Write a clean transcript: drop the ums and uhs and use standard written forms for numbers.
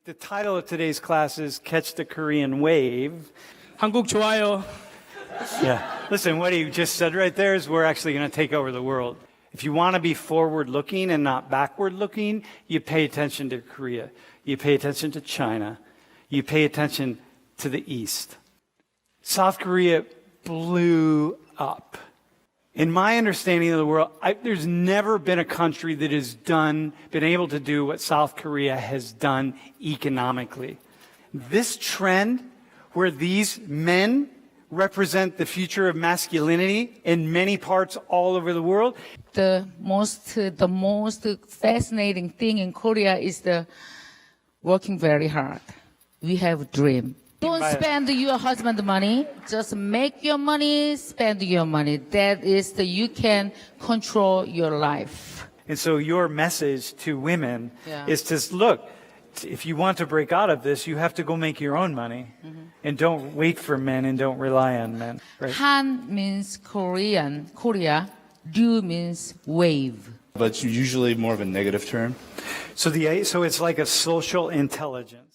The title of today's class is Catch the Korean Wave. 한국 좋아요. Yeah. Listen, what he just said right there is we're actually going to take over the world. If you want to be forward-looking and not backward-looking, you pay attention to Korea. You pay attention to China. You pay attention to the East. South Korea blew up. In my understanding of the world, there's never been a country that has been able to do what South Korea has done economically. This trend where these men represent the future of masculinity in many parts all over the world. The most fascinating thing in Korea is the working very hard. We have a dream. Don't spend your husband's money. Just make your money, spend your money. That is you can control your life. And so your message to women is to look, if you want to break out of this, you have to go make your own money. And don't wait for men and don't rely on men. Right? Han means Korean, Korea. Ryu means wave. But it's usually more of a negative term. So it's like a social intelligence.